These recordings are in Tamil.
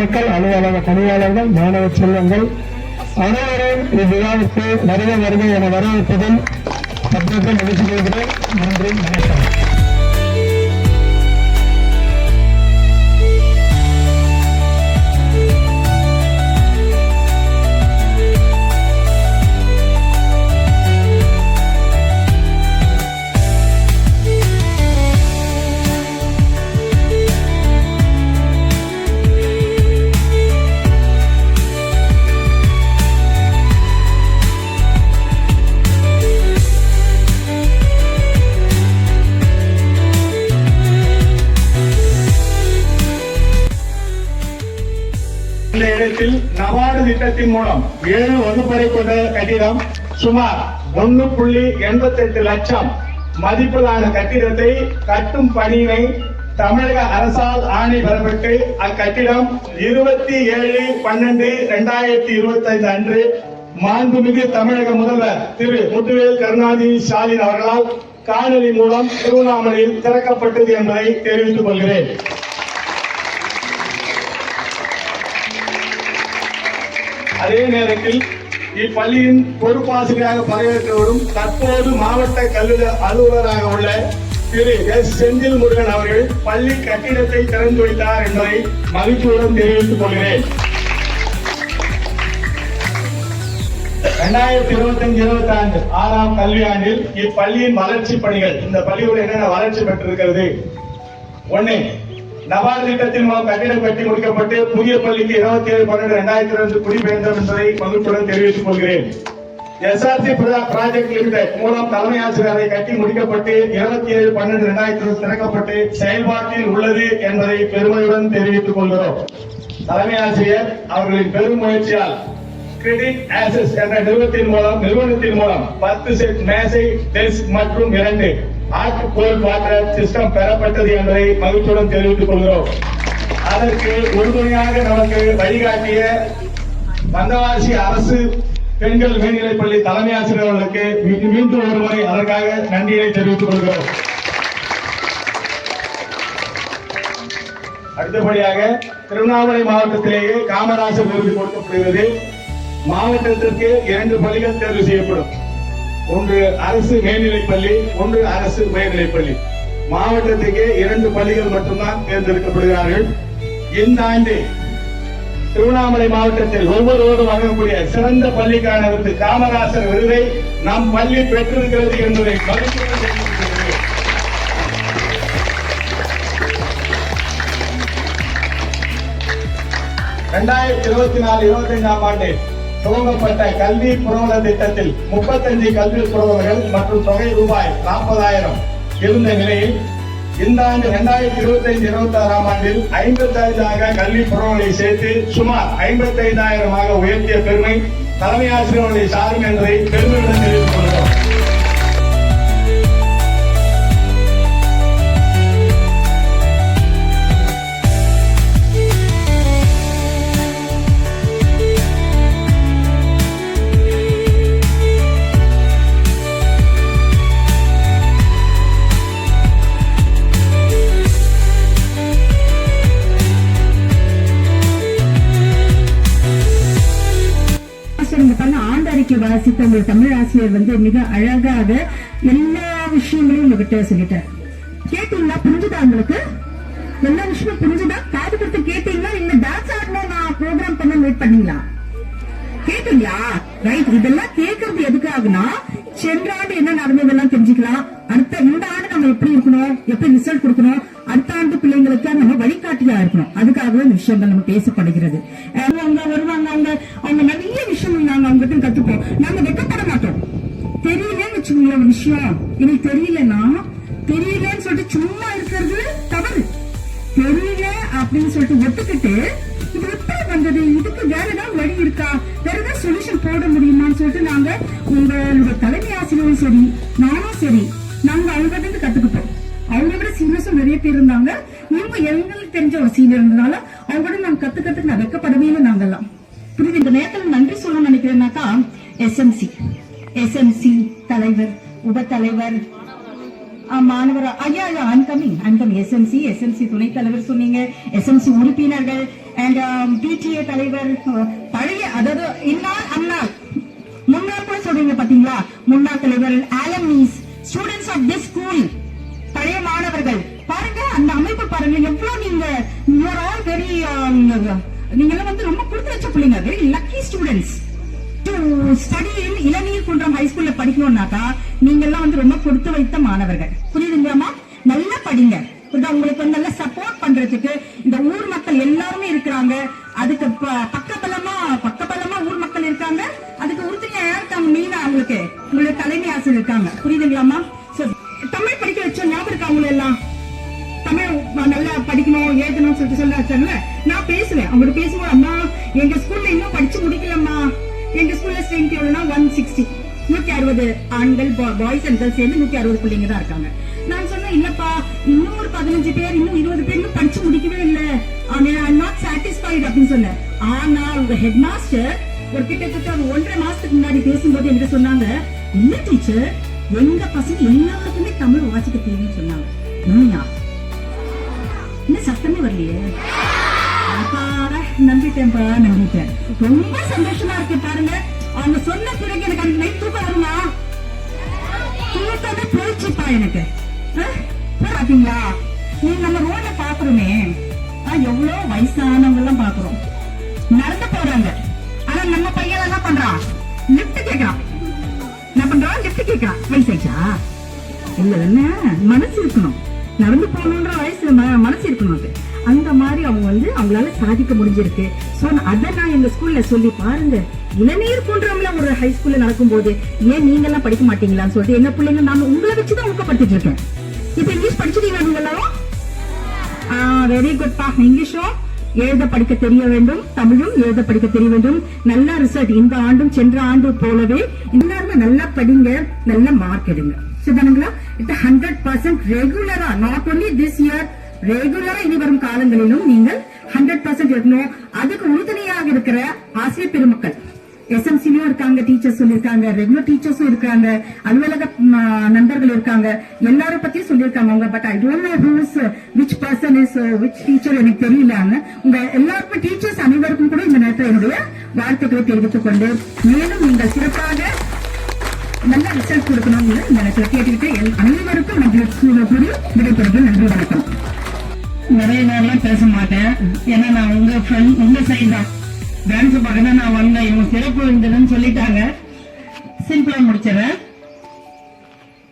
பொதுமக்கள், அலுவலக பணியாளர்கள், மாணவ செல்வங்கள் அனைவரும் இவ்விழாவுக்கு வருகை என வரவேற்பதில் சந்தோஷம் மகிழ்ச்சி கொள்கிறேன். நன்றி, வணக்கம். இந்த இடத்தில் நபார்டு திட்டத்தின் மூலம் 7 வகுப்பறை கொண்ட கட்டிடம் சுமார் 1.88 லட்சம் மதிப்பிலான கட்டிடத்தை கட்டும் பணியினை தமிழக அரசால் ஆணை பெறப்பட்டு அக்கட்டிடம் 27/12/2025 அன்று மாண்புமிகு தமிழக முதல்வர் திரு முத்துவேல் கருணாநிதி ஸ்டாலின் அவர்களால் காணொலி மூலம் திருவண்ணாமலையில் திறக்கப்பட்டது என்பதை தெரிவித்துக் கொள்கிறேன். அதே நேரத்தில் இப்பள்ளியின் பொறுப்பாசிரியராக பதவியேற்று வரும் தற்போது மாவட்ட கல்வி அலுவலராக உள்ள திரு எஸ். செந்தில் முருகன் அவர்கள் பள்ளி கட்டிடத்தை திறந்து வைத்தார் என்பதை மகிழ்ச்சியுடன் தெரிவித்துக் கொள்கிறேன். 2025-26 ஆறாம் கல்வியாண்டில் இப்பள்ளியின் வளர்ச்சி பணிகள், இந்த பள்ளியோடு என்னென்ன வளர்ச்சி பெற்றிருக்கிறது? 1. நபார்டு திட்டத்தின் மூலம் கட்டிடம் கட்டி முடிக்கப்பட்டு புதிய பள்ளிக்கு 27/12/2002 குடிபெயர்ந்தோம் என்பதை மகிழ்ச்சியுடன் தெரிவித்துக் கொள்கிறேன். SRC ப்ராஜெக்ட் லிமிடெட் மூலம் தலைமை ஆசிரியரை கட்டி முடிக்கப்பட்டு 27/12/2002 திறக்கப்பட்டு செயல்பாட்டில் உள்ளது என்பதை பெருமையுடன் தெரிவித்துக் கொள்கிறோம். தலைமை ஆசிரியர் அவர்களின் பெரும் முயற்சியால் கிரெடிட் ஆக்சஸ் என்ற நிறுவனத்தின் மூலம் 10 செட் மேசை, டெஸ்க் மற்றும் 2 ஹாட் கோல்ட் வாட்டர் சிஸ்டம் பெறப்பட்டது என்பதை மகிழ்ச்சியுடன் தெரிவித்துக் கொள்கிறோம். அதற்கு உறுதுணையாக நமக்கு வழிகாட்டிய வந்தவாசி அரசு பெண்கள் மேல்நிலைப்பள்ளி தலைமை ஆசிரியர் அவர்களுக்கு மீண்டும் ஒருமுறை அதற்காக நன்றியை தெரிவித்துக் கொள்கிறோம். அடுத்தபடியாக திருவண்ணாமலை மாவட்டத்திலேயே காமராசர் விருது கொடுக்கப்படுகிறது. மாவட்டத்திற்கு 2 பள்ளிகள் தேர்வு செய்யப்படும். ஒன்று அரசு மேல்நிலைப்பள்ளி, ஒன்று அரசு உயர்நிலைப்பள்ளி. மாவட்டத்துக்கு 2 பள்ளிகள் மட்டும்தான் தேர்ந்தெடுக்கப்படுகிறார்கள். இந்த ஆண்டு திருவண்ணாமலை மாவட்டத்தில் ஒவ்வொருவரும் வழங்கக்கூடிய சிறந்த பள்ளிக்கான விருது காமராசர் விருதை நம் பள்ளி பெற்றிருக்கிறது என்பதை மகிழ்ச்சியுடன் தெரிவித்துக் 2024-25 ஆண்டில் துவங்கப்பட்ட கல்வி புரவல திட்டத்தில் 35 கல்வி புரவலர்கள் மற்றும் தொகை ரூபாய் 40,000 இருந்த நிலையில் இந்த ஆண்டு 2025-26 ஆண்டில் 55 கல்வி புரவலை சேர்த்து சுமார் 55,000 உயர்த்திய பெருமை தலைமை ஆசிரியர்களை சாரும் என்பதை பெருமையுடன் தெரிவித்துக் கொள்கிறோம். வாசித்த ஒரு தமிழ் ஆசிரியர் மிக அழகாக எல்லா விஷயங்களையும் உங்ககிட்ட சொல்லிட்டார். கேட்டீங்களா? புரிஞ்சுதா? உங்களுக்கு எல்லா விஷயமும் புரிஞ்சுதா? காது கொடுத்து கேட்டீங்களா? இல்ல டான்ஸ் ஆடணும் நான் ப்ரோக்ராம் பண்ண வெயிட் பண்ணீங்களா? கேட்டீங்களா? ரைட். இதெல்லாம் கேட்கறது எதுக்காகனா சென்ற ஆண்டு என்ன நடந்ததெல்லாம் தெரிஞ்சுக்கலாம். இந்த ஆண்டு நம்ம எப்படி இருக்கணும், எப்படி ரிசல்ட் கொடுக்கணும், அடுத்த ஆண்டு பிள்ளைங்களுக்கு நம்ம வழிகாட்டியா இருக்கணும். அதுக்காகவே இந்த விஷயங்கள் நம்ம பேசப்படுகிறது. அவங்க வருவாங்க, அவங்க நிறைய விஷயம் நாங்க அவங்ககிட்ட கத்துப்போம். நாங்க வெக்கப்பட மாட்டோம். தெரியலன்னு வச்சுக்கோங்களேன், ஒரு விஷயம் எனக்கு தெரியலன்னு சொல்லிட்டு சும்மா இருக்கிறது தவறு. தெரியல அப்படின்னு சொல்லிட்டு ஒத்துக்கிட்டு இது எப்படி வந்தது, இதுக்கு வேற ஏதாவது வழி இருக்கா, வேற ஏதாவது சொல்யூஷன் போட முடியுமான்னு சொல்லிட்டு நாங்க உங்களுடைய தலைமை ஆசிரியரும் சரி, நானும் சரி, நாங்க அவங்க கத்துக்கிட்டோம். அவங்க விட சீனியர்ஸும் நிறைய பேர் இருந்தாங்க. இவங்க எங்களுக்கு தெரிஞ்ச ஒரு சீனியர் இருந்தனால அவங்களோட நாங்க கத்துக்கிறதுக்கு நான் வெக்கப்படவே இல்லை. நாங்கெல்லாம் புரியுது. இந்த நேரத்தில் நன்றி சொல்ல நினைக்கிறேன்னாக்கா எஸ்எம்சி தலைவர், உப தலைவர், மாணவர் ஐயா ஐம் கமிங் எஸ்எம்சி துணைத் தலைவர் சொன்னீங்க, எஸ்எம்சி உறுப்பினர்கள் அண்ட் பிடிஏ தலைவர், பழைய அதாவது இந்நாள் அந்நாள் முன்னாள் கூட சொல்றீங்க பாத்தீங்களா, முன்னாள் தலைவர், alumni's, students of this school, பழைய மாணவர்கள் பாருங்க, அந்த அமைப்பு பாருங்க எவ்வளவு நீங்க ஆல் வெரி நீங்க எல்லாம் வந்து ரொம்ப கொடுத்து வச்ச பிள்ளைங்க, very lucky students to study in இளநீர் குன்றம் ஹைஸ்கூல்ல படிக்கணும்னாக்கா நீங்க எல்லாம் வந்து ரொம்ப கொடுத்து வைத்த மாணவர்கள். புரியுதுங்களாமா? நல்லா படிங்க. உங்களுக்கு வந்து நல்லா சப்போர்ட் பண்றதுக்கு இந்த ஊர் மக்கள் எல்லாருமே இருக்கிறாங்க. அதுக்கு பக்கபலமா ஊர் மக்கள் இருக்காங்க. அதுக்கு உறுதுணையா யார் இருக்காங்க? மெயினா அவங்களுக்கு உங்களுடைய தலைமை ஆசிரியர் இருக்காங்க. புரியுதுங்களாமா? தமிழ் படிக்க வச்ச ஞாபகம் இருக்கா? அவங்க எல்லாம் தமிழ் நல்லா படிக்கணும் எழுதணும் சொல்ல வச்சாங்கல்ல. நான் பேசுவேன் அவங்கள்ட்ட பேசுவோம், அம்மா எங்க ஸ்கூல்ல இன்னும் படிச்சு முடிக்கலம்மா, எங்க ஸ்கூல்ல ஸ்ட்ரென்த் எவ்வளவுனா 160, 160 ஆண்கள் பாய்ஸ் அண்ட் கேர்ள்ஸ் சேர்ந்து 160 பிள்ளைங்க தான் இருக்காங்க. நான் சொன்னேன், இல்லப்பா இன்னும் ஒரு 15 பேர் இன்னும் 20 பேர் இன்னும் படிச்சு முடிக்கவே இல்லை, I'm not satisfied அப்படின்னு சொன்னேன். ஆனா உங்க ஹெட் மாஸ்டர் ஒரு கிட்டத்தட்ட 1.5 மாசத்துக்கு முன்னாடி பேசும்போது என்கிட்ட சொன்னாங்க, இல்ல டீச்சர் எங்க பசங்க எல்லாருக்குமே தமிழ் வாசிக்க தெரியும்னு சொன்னாங்க. உண்மையா? இன்னும் சத்தமே வரலையே. நம்பிட்டேன்ப்பா, நம்பிட்டேன். ரொம்ப சந்தோஷமா இருக்கு பாருங்க. அவங்க சொன்ன பிறகு எனக்கு அந்த நைட் தூக்கம் வருமா? தூக்கமே போயிடுச்சுப்பா எனக்கு. பாத்தீங்களா, நீங்க நம்ம ரோட்ல பாக்குறோமே, எவ்வளவு வயசானவங்க எல்லாம் பாக்குறோம், நடந்து போறாங்க. ஆனா நம்ம பையன் என்ன பண்றான்? லிப்ட் கேக்குறான். என்ன பண்றான்? லிப்ட் கேக்குறான். வயசாச்சா? இல்ல என்ன மனசு இருக்கணும், நடந்து போகணுன்ற வயசுல மனசு இருக்கணும். அந்த மாதிரி அவங்க வந்து அவங்களால சாதிக்க முடிஞ்சிருக்கு. சோ அத நான் எங்க ஸ்கூல்ல சொல்லி பாருங்க, இளநீர் குன்றம்ல ஒரு ஹை ஸ்கூல்ல நடக்கும் போது ஏன் நீங்க எல்லாம் படிக்க மாட்டீங்களான்னு சொல்லிட்டு எங்க பிள்ளைங்க நாம உங்களை வச்சுதான் ஊக்கப்படுத்திட்டு இருக்கேன். இப்ப இங்கிலீஷ் படிச்சிட்டீங்களா நீங்க எல்லாரும்? வெரி குட் பா. இங்கிலீஷும் எழுத படிக்க தெரிய வேண்டும், தமிழும் எழுத படிக்க தெரிய வேண்டும். நல்ல ரிசல்ட் இந்த ஆண்டும் சென்ற ஆண்டு போலவே எல்லாருமே நல்லா படிங்க, நல்ல மார்க் எடுங்க. சரிதானுங்களா? இது 100% ரெகுலரா, நாட் ஒன்லி திஸ் இயர், ரெகுலரா இனி வரும் காலங்களிலும் நீங்கள் 100% இருக்கணும். அதுக்கு உறுதுணையாக இருக்கிற ஆசிரியர் பெருமக்கள் எஸ்எம்சிலயும் இருக்காங்க, டீச்சர்ஸ் சொல்லிருக்காங்க, ரெகுலர் டீச்சர்ஸும் இருக்காங்க, அலுவலக நண்பர்கள் இருக்காங்க, எல்லாரும் பத்தியும் சொல்லிருக்காங்க அவங்க. But I don't know who's which person is which teacher எனக்கு தெரியல. உங்க எல்லாருக்கும் டீச்சர்ஸ் அனைவருக்கும் கூட இந்த நேரத்தில் என்னுடைய வாழ்த்துக்களை தெரிவித்துக் கொண்டு மேலும் நீங்கள் சிறப்பாக நல்ல ரிசல்ட் கொடுக்கணும் இந்த நேரத்தில் கேட்டுக்கிட்டு அனைவருக்கும் நன்றி கூறி விடைபெறுவது. நன்றி, வணக்கம். நிறைய நேரம் பேச மாட்டேன், ஏன்னா நான் உங்க ஃப்ரெண்ட், உங்க சைடு தான். டான்ஸ் பார்க்க தான் நான் வந்தேன். இவங்க சிறப்பு விருந்துன்னு சொல்லிட்டாங்க, சிம்பிளா முடிச்சிடறேன்.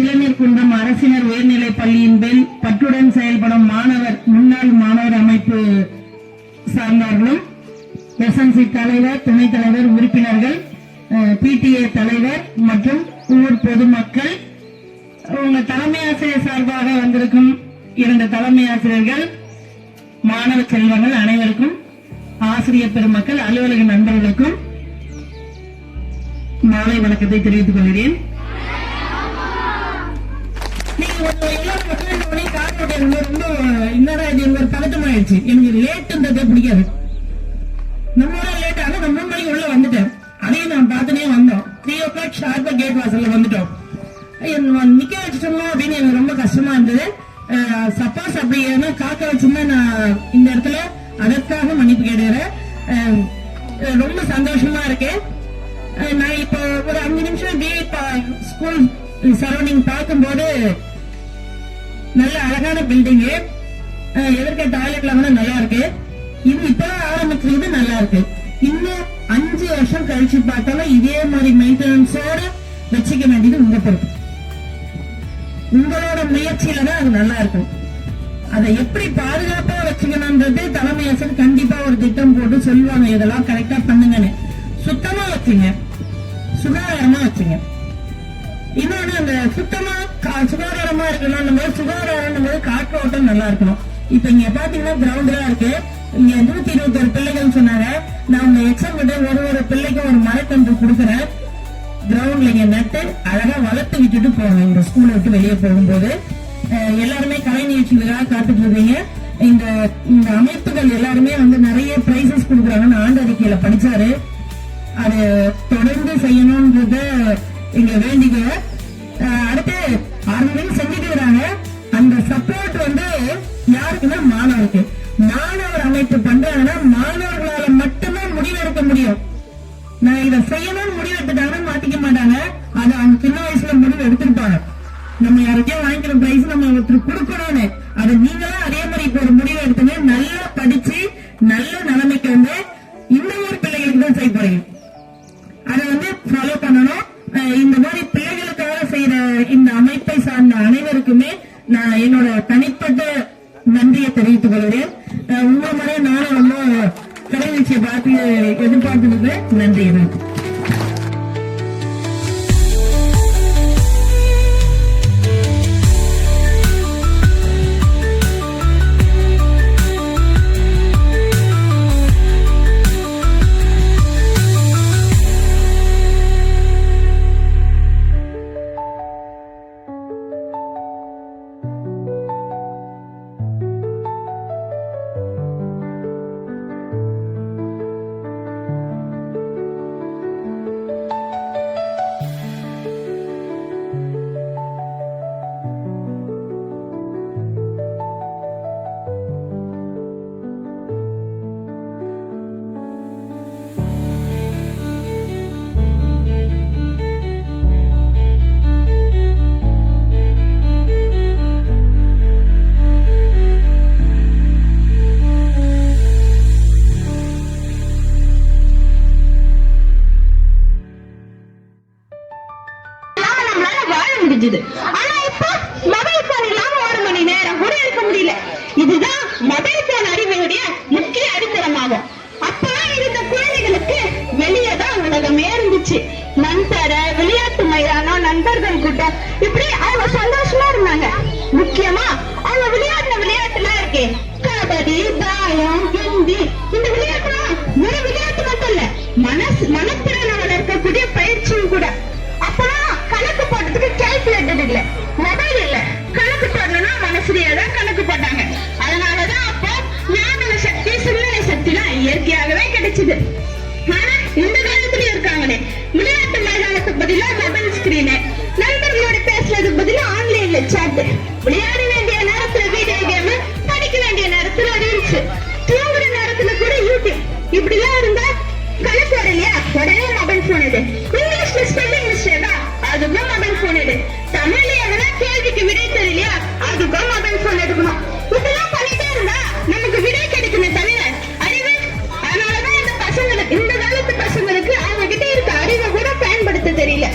இளநீர் குன்றம் அரசினர் உயர்நிலை பள்ளியின் மேல் பற்றுடன் செயல்படும் முன்னாள் மாணவர் அமைப்பு சார்ந்தவர்களும், எஸ்எம்சி தலைவர், துணைத் தலைவர், உறுப்பினர்கள், பிடிஏ தலைவர் மற்றும் ஊர் பொதுமக்கள், உங்க தலைமை ஆசிரியர் சார்பாக வந்திருக்கும் 2 தலைமை ஆசிரியர்கள், மாணவ செல்வங்கள் அனைவருக்கும், ஆசிரியர் பெருமக்கள், அலுவலக நண்பர்களுக்கும் மாலை வணக்கத்தை தெரிவித்துக் கொள்கிறேன். ரொம்ப பதட்டமாயிடுச்சு. எனக்கு லேட்ன்றதே பிடிக்காது. நம்ம லேட் ஆனா நம்ம 3 மணிக்கு உள்ள வந்துட்டேன். அதையும் நான் பார்த்துனே வந்தோம். 3 o'clock ஷார்ப்பா கேட் வாசல்ல வந்துட்டோம். நிக்க வச்சுட்டோம் அப்படின்னு எனக்கு ரொம்ப கஷ்டமா இருந்தது. சப்போஸ் அப்படி ஏன்னா காக்க வச்சிருந்தா நான் இந்த இடத்துல அதற்காக மன்னிப்பு கேடுகிறேன். ரொம்ப சந்தோஷமா இருக்கு. நான் இப்போ ஒரு 5 நிமிஷம் ஸ்கூல் சரௌண்டிங் பார்க்கும்போது நல்ல அழகான பில்டிங்கு, எதிர்க்க டாய்லெட்ல கூட நல்லா இருக்கு. இது இப்பதான் ஆரம்பிக்கிறது, நல்லா இருக்கு. இன்னும் 5 வருஷம் கழிச்சு பார்த்தாலும் இதே மாதிரி மெயின்டெனன்ஸோட வச்சுக்க வேண்டியது உங்க பொறுப்பு. உங்களோட முயற்சியில தான் அது நல்லா இருக்கும். அதை எப்படி பாதுகாப்பா வச்சுக்கணும்ன்றது தலைமை ஆசிரியர் கண்டிப்பா ஒரு திட்டம் போட்டு சொல்லுவாங்க, இதெல்லாம் கரெக்டா பண்ணுங்கன்னு. சுத்தமா வச்சுங்க, சுகாதாரமா வச்சுங்க. இன்னொன்னு அந்த சுத்தமா சுகாதாரமா இருக்கணும். சுகாதாரம் காற்றோட்டம் நல்லா இருக்கணும். இப்ப இங்க பாத்தீங்கன்னா கிரவுண்ட் தான் இருக்கு. இங்க 121 பிள்ளைகள் சொன்னாங்க. நான் உங்க எக்ஸாம் கிட்ட ஒரு பிள்ளைக்கும் ஒரு மரக்கன்று கொடுக்குறேன். கிரவுண்ட்ல இங்க நட்டு அழகா வளர்த்து விட்டுட்டு போவாங்க. இந்த ஸ்கூலை விட்டு வெளியே போகும்போது எல்லாருமே கலை நிகழ்ச்சிகளுக்காக காத்துட்டு இருக்கீங்க. இந்த அமைப்புகள் எல்லாருமே வந்து நிறைய பிரைசஸ் கொடுக்குறாங்கன்னு ஆண்டு அறிக்கையில படிச்சாரு. அது தொடர்ந்து செய்யணும்ன்றத இங்க வேண்டிக்க. அடுத்து அவங்களும் செஞ்சுட்டு வராங்க. அந்த சப்போர்ட் வந்து யாருக்குன்னா மாணவருக்கு. மாணவர் அமைப்பு பண்றாங்கன்னா மாணவர்களால மட்டுமே முடிவெடுக்க முடியும். நான் இதை செய்யணும்னு முடிவு எடுத்துட்டாங்கன்னா மாத்திக்க மாட்டாங்க. அது அவங்க சின்ன வயசுல முடிவு எடுத்திருப்பாங்க. நம்ம யாருக்கே வாங்கிக்கிற பிரைஸ் நம்ம ஒருத்தர் கொடுக்கணும்னு, அது நீங்களும் அதே மாதிரி இப்ப ஒரு முடிவு எடுத்துங்க. நல்லா படிச்சு நல்ல நிலைமைக்கு வந்து இந்த மாதிரி பிள்ளைகளுக்கு தான் செய்ய போறீங்க. அதை வந்து ஃபாலோ பண்ணணும். இந்த மாதிரி பிள்ளைகளுக்காக செய்யற இந்த அமைப்பை சார்ந்த அனைவருக்குமே நான் என்னோட தனிப்பட்ட நன்றியை தெரிவித்துக் கொள்கிறேன். உங்க மாதிரி நானும் ரொம்ப கலை நிகழ்ச்சியை பார்த்து எதிர்பார்த்துருக்கு. நன்றி. ஆனா இப்ப மொபைல் போன் இல்லாம 1 மணி நேரம் கூட இருக்க முடியல. இதுதான் மொபைல் போன் அறிவினுடைய முக்கிய அடித்தளமாகும். அப்பெல்லாம் இருந்த குழந்தைகளுக்கு வெளியே தான் உலகமே இருந்துச்சு. நண்பர விளையாட்டு மைதானம், நண்பர்கள் கூட்டம், இப்படி அவங்க சந்தோஷமா இருந்தாங்க. முக்கியமா அவங்க விளையாடின விளையாட்டுலாம் இருக்கே, கபடி, தாயம், ஹிந்தி, இந்த விளையாட்டுலாம் ஒரு விளையாட்டு மட்டும் இல்ல, மனத்திறனை வளர்க்கக்கூடிய பயிற்சியும் கூட. அப்பெல்லாம் கணக்கு போடுறதுக்கு கால்குலேட்டர் இல்ல, மொபைல் இல்ல, கணக்கு போடணும்னா மனசுலயேதான் கணக்கு போட்டாங்க. அதனாலதான் அப்போ ஞாபக சக்தி, சிந்தனை சக்திலாம் இயற்கையாகவே கிடைச்சது. ஆனா இந்த காலத்துலயும் இருக்காங்களே, விளையாட்டு மைதானத்துக்கு பதிலா மொபைல் ஸ்கிரீனு, நண்பர்களோட பேசுறதுக்கு பதிலா ஆன்லைன்ல சாட், விளையாட வேண்டிய நேரத்துல வீடியோ கேம், படிக்க வேண்டிய நேரத்துல ரீல்ஸ், தூங்குற நேரத்துல கூட யூடியூப், இப்படிலாம் இருந்தா கணக்கு வரலையா உடனே மொபைல் போன் எடு. இங்கிலீஷ்ல ஸ்பெல்லிங் மிஸ்டேக்கா, அதுக்கும் மொபைல் போன் எடு. தமிழ்ல எதனா கேள்விக்கு விடை தெரியலையா, அதுக்கும் மொபைல் போன் எடுக்கணும். இப்படிலாம் பண்ணிட்டே இருந்தா நமக்கு விடை கிடைக்குமே தவிர அறிவு. அதனாலதான் இந்த காலத்து பசங்களுக்கு அவங்க கிட்ட இருக்க அறிவை கூட பயன்படுத்த தெரியல.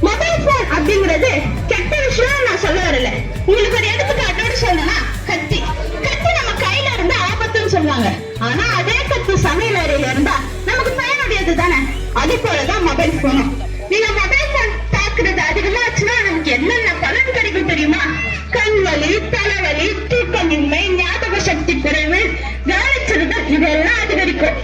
மொபைல் போன் அப்படிங்கிறது கெட்ட விஷயம் நான் சொல்ல வரல. உங்களுக்கு ஒரு எடுத்துக்காட்டோடு சொல்லணும்னா கத்தி நம்ம கையில இருந்தா ஆபத்துன்னு சொல்லுவாங்க. ஆனா அதே கத்தி சமையல் அறையில இருந்தா நமக்கு பயனுடையது தானே. அதே போலதான் மொபைல் போனும். நீங்க மொபைல் போன் பாக்குறது அதிகமாச்சுன்னா நமக்கு என்னென்ன பலன் கிடைக்கும் தெரியுமா? கண் வலி, தலைவலி, தூக்கமின்மை, ஞாபக சக்தி குறைவு, கவனிச்சிருந்தல், இதெல்லாம் அதிகரிக்கும்.